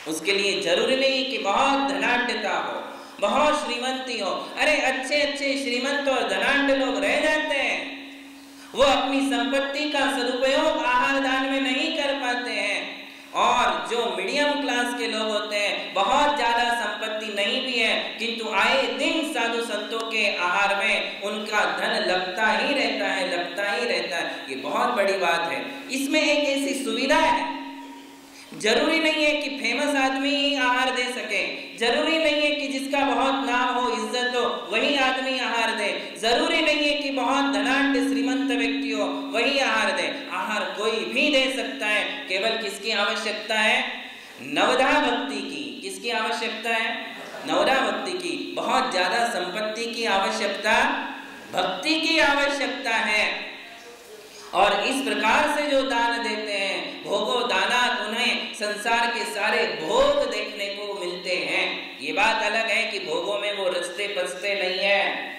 उसके लिए जरूरी नहीं कि बहुत धनाढ्यता हो, बहुत श्रीमंती हो, अरे अच्छे अच्छे श्रीमंत और धनाढ्य लोग रह जाते हैं, वो अपनी संपत्ति का सदुपयोग आहार दान में नहीं कर पाते हैं। और जो मीडियम क्लास के लोग होते हैं, बहुत ज्यादा संपत्ति नहीं भी है, किंतु आए दिन साधु संतों के आहार में उनका धन लगता ही रहता है, लगता ही रहता है। ये बहुत बड़ी बात है। इसमें एक ऐसी सुविधा है, जरूरी नहीं है कि फेमस आदमी ही आहार दे सके, जरूरी नहीं है कि जिसका बहुत नाम हो, इज्जत हो, वही आदमी आहार दे, जरूरी नहीं है कि बहुत धनाढ्य श्रीमंत व्यक्ति हो वही आहार दे। आहार कोई भी दे सकता है। केवल किसकी आवश्यकता है? नवधा भक्ति की। किसकी आवश्यकता है? नवधा भक्ति की। बहुत ज्यादा संपत्ति की आवश्यकता भक्ति की आवश्यकता है। और इस प्रकार से जो दान देते हैं, भोगो दानात्, उन्हें संसार के सारे भोग देखने को मिलते हैं। ये बात अलग है कि भोगों में वो रचते पचते नहीं है,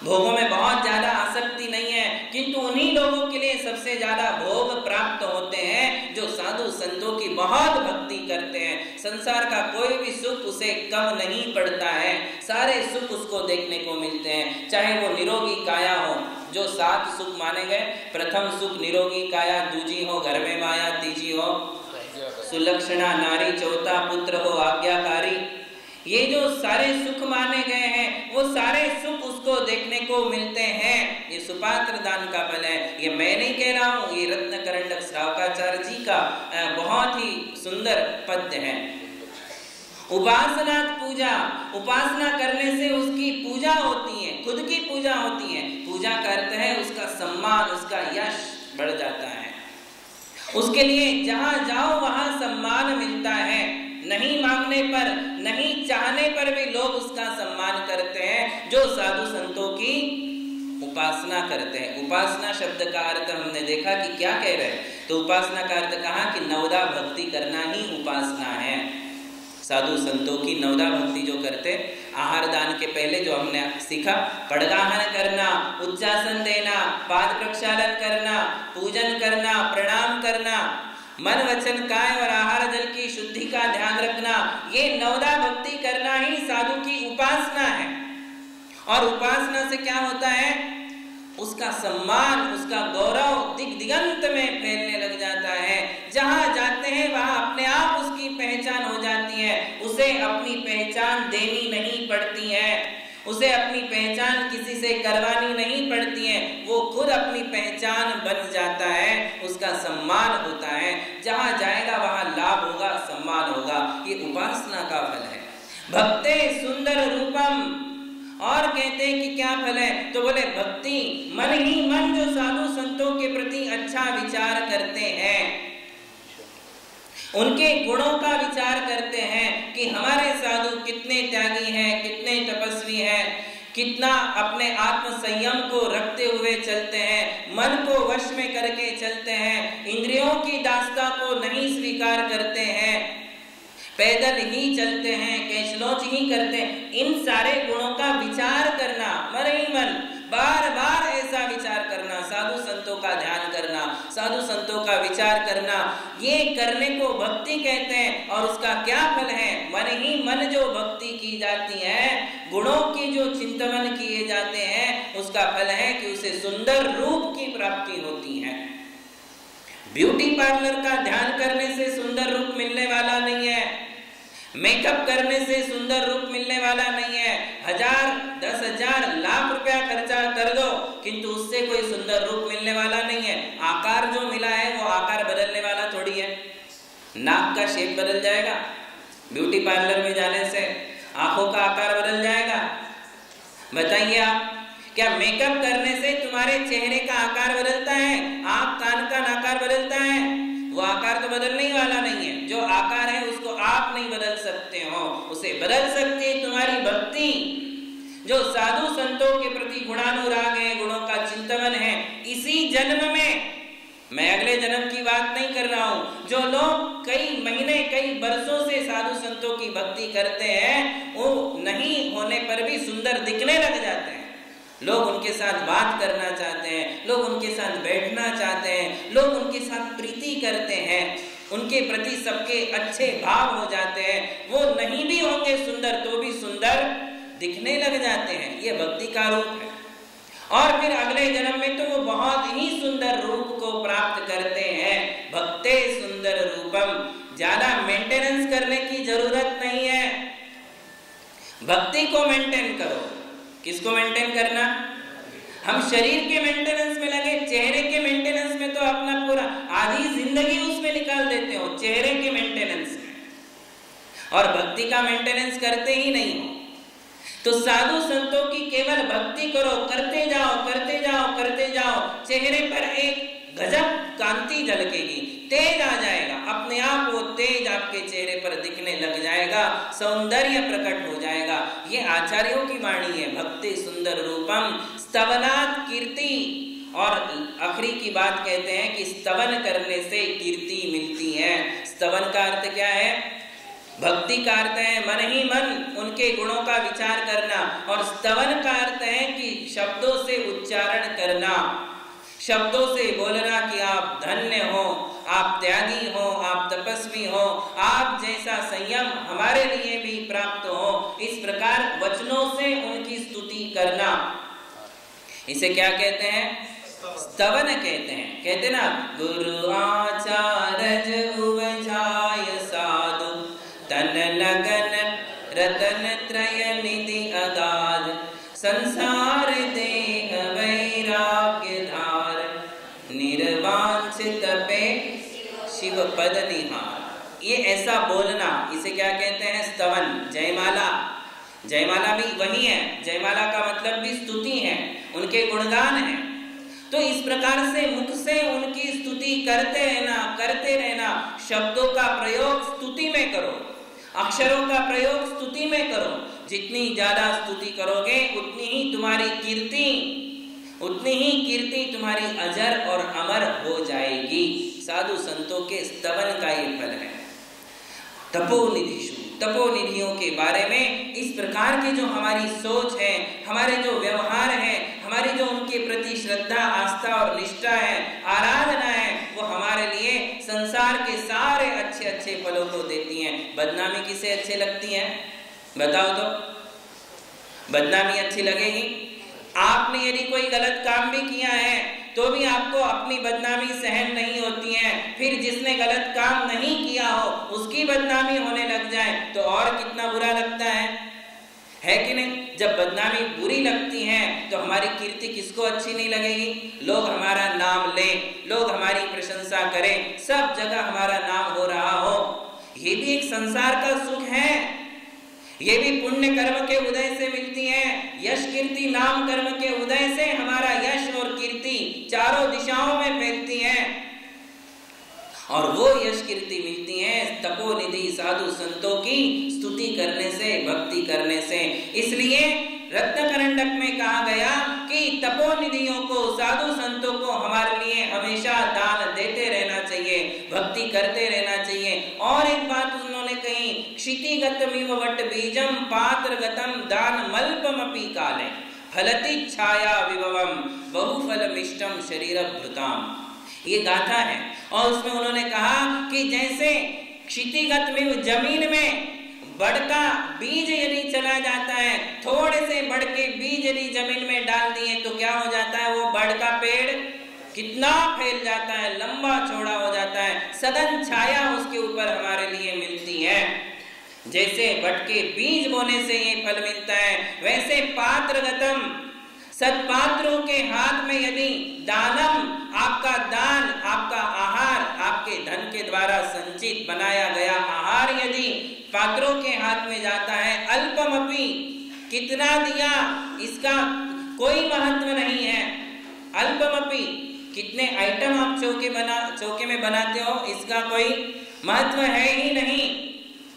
भोगों में बहुत ज्यादा आसक्ति नहीं है, किंतु उन्हीं लोगों के लिए सबसे ज्यादा भोग प्राप्त होते हैं जो साधु संतों की बहुत भक्ति करते हैं। संसार का कोई भी सुख उसे कम नहीं पड़ता है, सारे सुख उसको देखने को मिलते हैं। चाहे वो निरोगी काया हो, जो 7 सुख माने गए, प्रथम सुख निरोगी काया, दूजी हो घर में माया, तीजी हो सुलक्षणा नारी, चौथा पुत्र हो आज्ञाकारी। ये जो सारे सुख माने गए हैं, वो सारे सुख उसको देखने को मिलते हैं। ये सुपात्र दान का फल है। ये मैं नहीं कह रहा हूँ, ये रत्नकरंडक श्रावकाचार्य जी का बहुत ही सुंदर पद्य है। उपासना पूजा, उपासना करने से उसकी पूजा होती है, खुद की पूजा होती है। पूजा करते हैं, उसका सम्मान, उसका यश बढ़ जाता है। उसके लिए जहां जाओ वहां सम्मान मिलता है। नहीं मांगने पर, नहीं चाहने पर भी लोग उसका सम्मान करते हैं जो साधु संतों की उपासना करते हैं। उपासना शब्द का अर्थ हमने देखा कि क्या कह रहे हैं, तो उपासना का अर्थ कहा कि नवदा भक्ति करना ही उपासना है। साधु संतों की नवदा भक्ति जो करते, आहार दान के पहले जो हमने सीखा, पड़गाहन करना, उच्चासन देना, पाद प्रक्षालन करना, पूजन करना, प्रणाम करना, मन वचन काय और आहार जल की शुद्धि का ध्यान रखना, ये नवदा भक्ति करना ही साधु की उपासना है। और उपासना से क्या होता है? उसका सम्मान, उसका गौरव दिग दिगंत में फैलने लग जाता है। जहां जाते हैं वहां अपने आप उसकी पहचान हो जाती है। उसे अपनी पहचान देनी नहीं पड़ती है, उसे अपनी पहचान किसी से करवानी नहीं पड़ती है, वो खुद अपनी पहचान बन जाता है, उसका सम्मान होता है। जहां जाएगा वहां लाभ होगा, सम्मान होगा। ये उपासना का फल है। भक्ते सुंदर रूपम, और कहते हैं कि क्या फल है, तो बोले भक्ति मन ही मन जो साधु संतों के प्रति अच्छा विचार करते हैं, उनके गुणों का विचार करते हैं कि हमारे साधु कितने त्यागी हैं, कितने तपस्वी हैं, कितना अपने आत्म संयम को रखते हुए चलते हैं, मन को वश में करके चलते हैं, इंद्रियों की दास्ता को नहीं स्वीकार करते हैं, पैदल ही चलते हैं, कैशलोच ही करते हैं। इन सारे गुणों का विचार करना, मन ही मन बार बार ऐसा विचार करना, साधु संतों का ध्यान करना, साधु संतों का विचार करना, ये करने को भक्ति कहते हैं। और उसका क्या फल है? मन ही मन जो भक्ति की जाती है, गुणों की जो चिंतन किए जाते हैं, उसका फल है कि उसे सुंदर रूप की प्राप्ति होती है। ब्यूटी पार्लर का ध्यान करने से सुंदर रूप मिलने वाला नहीं है, मेकअप करने से सुंदर रूप मिलने वाला नहीं है। 1000, 10,000, लाख रुपया खर्चा कर दो, किंतु उससे कोई सुंदर रूप मिलने वाला नहीं है। आकार जो मिला है वो आकार बदलने वाला थोड़ी है। नाक का शेप बदल जाएगा, ब्यूटी पार्लर में जाने से आंखों का आकार बदल जाएगा। बताइए आप, क्या मेकअप करने से तुम्हारे चेहरे का आकार बदलता है? आंख कान का आकार बदलता है? वो आकार तो बदलने ही वाला नहीं है। जो आकार है उसको आप नहीं बदल सकते हो, उसे बदल सकती है तुम्हारी भक्ति। जो साधु संतों के प्रति गुणानुराग है, गुणों का चिंतन है, इसी जन्म में, मैं अगले जन्म की बात नहीं कर रहा हूं, जो लोग कई महीने कई वर्षों से साधु संतों की भक्ति करते हैं, वो नहीं होने पर भी सुंदर दिखने लग जाते हैं। लोग उनके साथ बात करना चाहते हैं, लोग उनके साथ बैठना चाहते हैं, लोग उनके साथ प्रीति करते हैं। उनके प्रति सबके अच्छे भाव हो जाते हैं, वो नहीं भी होंगे सुंदर तो भी सुंदर दिखने लग जाते हैं। ये भक्ति का रूप है। और फिर अगले जन्म में तो वो बहुत ही सुंदर रूप को प्राप्त करते हैं। भक्ते सुंदर रूपम, ज्यादा मेंटेनेंस करने की जरूरत नहीं है। भक्ति को मेंटेन करो। किसको मेंटेन करना? हम शरीर के मेंटेनेंस में लगे, चेहरे के मेंटेनेंस में तो अपना पूरा आधी जिंदगी उसमें निकाल देते हो, चेहरे के मेंटेनेंस में, और भक्ति का मेंटेनेंस करते ही नहीं हो। तो साधु संतों की केवल भक्ति करो, करते जाओ करते जाओ करते जाओ, चेहरे पर एक गजब कांति झलकेगी, तेज आ जाएगा, अपने आप वो तेज आपके चेहरे पर दिखने लग जाएगा, सौंदर्य प्रकट हो जाएगा। ये आचार्यों की वाणी है। भक्ति सुंदर रूपम स्तवनात् कीर्ति। और आखिरी की बात कहते हैं कि स्तवन करने से कीर्ति मिलती है। स्तवन का अर्थ क्या है? भक्ति का अर्थ है मन ही मन उनके गुणों का विचार करना, और स्तवन का अर्थ है कि शब्दों से उच्चारण करना, शब्दों से बोलना कि आप धन्य हो, आप त्यागी हो, आप तपस्वी हो, आप जैसा संयम हमारे लिए भी प्राप्त हो। इस प्रकार वचनों से उनकी स्तुति करना, इसे क्या कहते हैं? स्तवन कहते हैं। कहते ना, गुरु आचारज उपजाय साधु तन लगन रतन त्रय निधि अगाध संसार देह वैराग्य धार निर्वांछित पे शिव पद निहार। ये ऐसा बोलना, इसे क्या कहते हैं? स्तवन। जयमाला, जयमाला भी वही है। जयमाला का मतलब भी स्तुति है, उनके गुणगान है। तो इस प्रकार से मुख से उनकी स्तुति करते रहना। शब्दों का प्रयोग स्तुति में करो, अक्षरों का प्रयोग स्तुति में करो। जितनी ज्यादा स्तुति करोगे उतनी ही कीर्ति तुम्हारी अजर और अमर हो जाएगी। साधु संतों के स्तवन का ये फल है। तपोनिधिषु, तपोनिधियों के बारे में इस प्रकार की जो हमारी सोच है, हमारे जो व्यवहार है, हमारी जो उनके प्रति श्रद्धा, आस्था और निष्ठा है, आराधना है, वो हमारे लिए संसार के सारे अच्छे अच्छे फलों को देती हैं। बदनामी किसे अच्छे लगती है? बताओ तो। बदनामी अच्छी लगेगी? आपने यदि कोई गलत काम भी किया है तो भी आपको अपनी बदनामी सहन नहीं होती है। फिर जिसने गलत काम नहीं किया हो उसकी बदनामी होने लग जाए तो और कितना बुरा लगता है कि नहीं? जब बदनामी बुरी लगती है तो हमारी कीर्ति किसको अच्छी नहीं लगेगी? लोग हमारा नाम लें, लोग हमारी प्रशंसा करें, सब जगह हमारा नाम हो रहा हो, ये भी एक संसार का सुख है। ये भी पुण्य कर्म के उदय से मिलती है। यश कीर्ति नाम कर्म के उदय से हमारा यश और कीर्ति चारों दिशाओं में फैलती है, और वो यश कीर्ति मिलती है तपोनिधि साधु संतों की स्तुति करने से, भक्ति करने से। इसलिए रत्नकरंडक में कहा गया कि तपोनिधियों को, साधु संतों को हमारे लिए हमेशा दान देते रहना चाहिए, भक्ति करते रहना चाहिए। और एक बात उन्होंने कही, क्षितिगतमिव वट बीजम पात्रगतम दान मल्पमपि काले फलति छाया विभवम बहुफलमिष्टम शरीरभृताम। ये गाथा है, और उसमें उन्होंने कहा कि जैसे क्षितिगत में जमीन में बड़ का बीज यदि चला जाता है, थोड़े से बड़ के बीज यदि जमीन में डाल दिए तो क्या हो जाता है? वो बड़ का पेड़ कितना फैल जाता है, लंबा चौड़ा हो जाता है, सघन छाया उसके ऊपर हमारे लिए मिलती है। जैसे बड़ के बीज बोने से ये फल मिलता है, वैसे पात्रगतम, सत्पात्रों के हाथ में यदि दानम, आपका दान, आपका आहार, आपके धन के द्वारा संचित बनाया गया आहार यदि पात्रों के हाथ में जाता है, अल्पमपि, कितना दिया इसका कोई महत्व नहीं है। अल्पमपि, कितने आइटम आप चौके में बनाते हो इसका कोई महत्व है ही नहीं।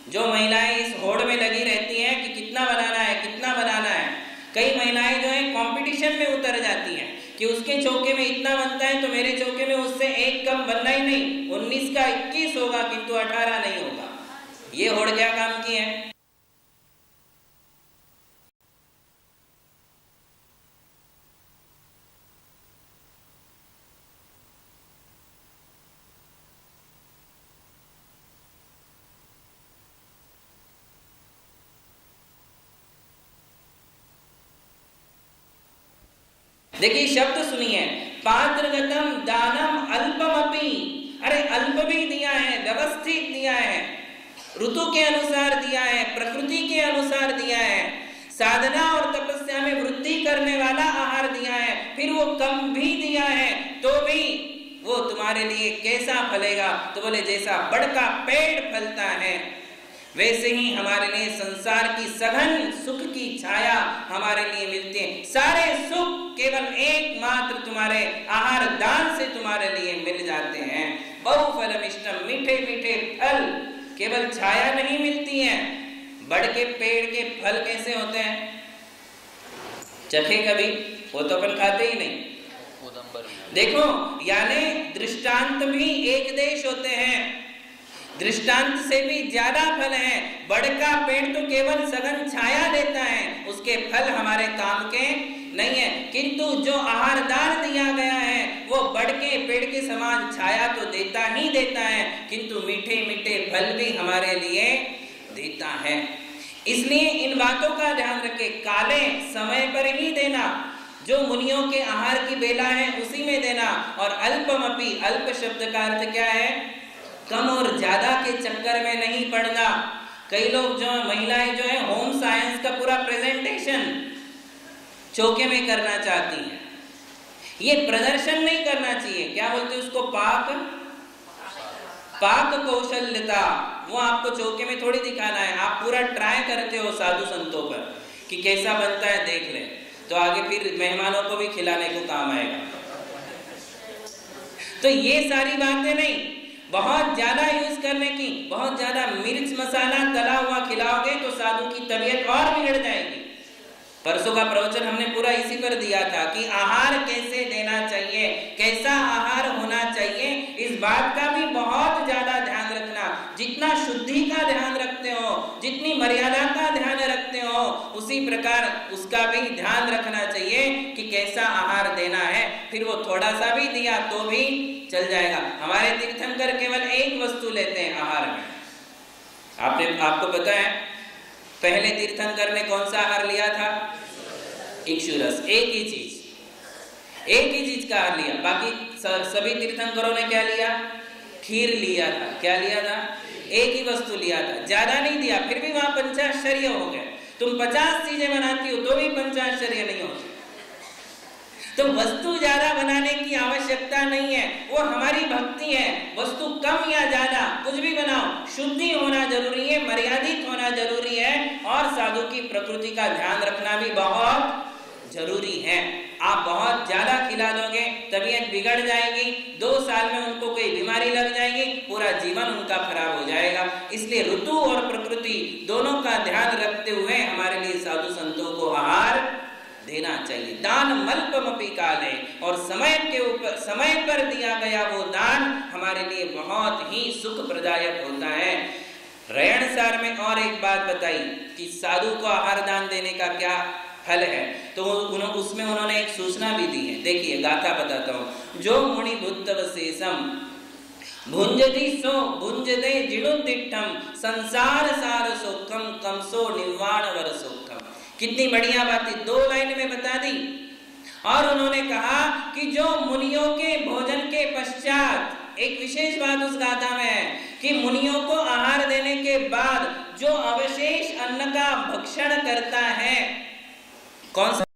जो महिलाएं इस होड़ में लगी रहती हैं कि कितना बनाना है, कितना बनाना है, कई महिलाएं जो है कंपटीशन में उतर जाती हैं कि उसके चौके में इतना बनता है तो मेरे चौके में उससे एक कम बनना ही नहीं, 19 का 21 होगा किंतु 18 नहीं होगा। ये होड़ क्या काम की है? देखिए शब्द सुनिए, पात्रगतम दानम अल्पमपि। अरे अल्प भी दिया है, व्यवस्थित दिया है, ऋतु के अनुसार दिया है, प्रकृति के अनुसार दिया है, साधना और तपस्या में वृद्धि करने वाला आहार दिया है, फिर वो कम भी दिया है तो भी वो तुम्हारे लिए कैसा फलेगा? तो बोले जैसा बड़ का पेड़ फलता है वैसे ही हमारे लिए संसार की सघन सुख की छाया हमारे लिए मिलती है। सारे सुख केवल एकमात्र तुम्हारे आहार दान से तुम्हारे लिए मिल जाते हैं। बहुफलमिष्टम, मीठे मीठे फल, केवल छाया नहीं मिलती है। बड़ के पेड़ के फल कैसे होते हैं? चखे कभी? वो तो अपन खाते ही नहीं। देखो, यानी दृष्टांत भी एक देश होते हैं, दृष्टांत से भी ज्यादा फल है। बड़ का पेड़ तो केवल सघन छाया देता है, उसके फल हमारे काम के नहीं है, किंतु जो आहार दान दिया गया है वो बड़ के पेड़ के समान छाया तो देता ही देता है, किंतु मीठे मीठे फल भी हमारे लिए देता है। इसलिए इन बातों का ध्यान रखें, काले समय पर ही देना, जो मुनियों के आहार की बेला है उसी में देना, और अल्पमपि, अल्प शब्द का अर्थ क्या है? कम और ज्यादा के चक्कर में नहीं पड़ना। कई लोग जो महिलाएं जो है होम साइंस का पूरा प्रेजेंटेशन चौके में करना चाहती हैं, ये प्रदर्शन नहीं करना चाहिए। क्या बोलते हैं उसको? पाक कौशल्यता, वो आपको चौके में थोड़ी दिखाना है, आप पूरा ट्राई करते हो साधु संतों पर कि कैसा बनता है, देख ले, तो आगे फिर मेहमानों को भी खिलाने को काम आएगा। तो ये सारी बातें नहीं, बहुत ज्यादा यूज करने की, बहुत ज्यादा मिर्च मसाला तला हुआ खिलाओगे तो साधु की तबीयत और बिगड़ जाएगी। परसों का प्रवचन हमने पूरा इसी पर दिया था कि आहार कैसे देना चाहिए, कैसा आहार होना चाहिए, इस बात का भी बहुत ज्यादा ध्यान रखना। जितना शुद्धि का ध्यान रखते हो, जितनी मर्यादा का ध्यान रखते हो, उसी प्रकार उसका भी ध्यान रखना चाहिए कि कैसा आहार देना है। फिर वो थोड़ा सा भी दिया तो भी चल जाएगा। हमारे तीर्थंकर केवल एक वस्तु लेते हैं आहार में। आपको पता है पहले तीर्थंकर ने कौन सा आहार लिया था? इक्षुरस, एक ही चीज का आहार लिया। बाकी सभी तीर्थंकरों ने क्या लिया? खीर लिया था। क्या लिया था? एक ही वस्तु लिया था, ज्यादा नहीं दिया। फिर भी वहां पंचाश्चर्य हो गए। तुम 50 चीजें बनाती हो तो भी पंचाश्चर्य नहीं होते। तो वस्तु ज्यादा बनाने की आवश्यकता नहीं है, वो हमारी भक्ति है। वस्तु कम या ज्यादा कुछ भी बनाओ, शुद्धि होना जरूरी है, मर्यादित होना जरूरी है, और साधु की प्रकृति का ध्यान रखना भी बहुत जरूरी है। आप बहुत ज्यादा खिला दोगे, तबीयत बिगड़ जाएगी, 2 साल में उनको कोई बीमारी लग जाएगी, पूरा जीवन उनका खराब हो जाएगा। इसलिए ऋतु और प्रकृति दोनों का ध्यान रखते हुए हमारे लिए साधु संतों को आहार देना चाहिए। दान मल्पमपि काले, और समय पर दिया गया वो दान हमारे लिए बहुत ही सुख प्रदायक होता है। रयणसार में और एक बात बताई कि साधु को आहार दान देने का क्या फल है, तो उसमें उन्होंने एक सूचना भी दी है। देखिए गाथा बताता हूँ। जो मुनि भूतव शेषम भुंजति सो भुंजते जिणुदिठम संसार सार सोखम कमसो निर्वाण वर सोखम। कितनी बढ़िया बातें 2 लाइन में बता दी। और उन्होंने कहा कि जो मुनियों के भोजन के पश्चात, एक विशेष बात उस गाथा में है कि मुनियों को आहार देने के बाद जो अवशेष अन्न का भक्षण करता है, कौन सा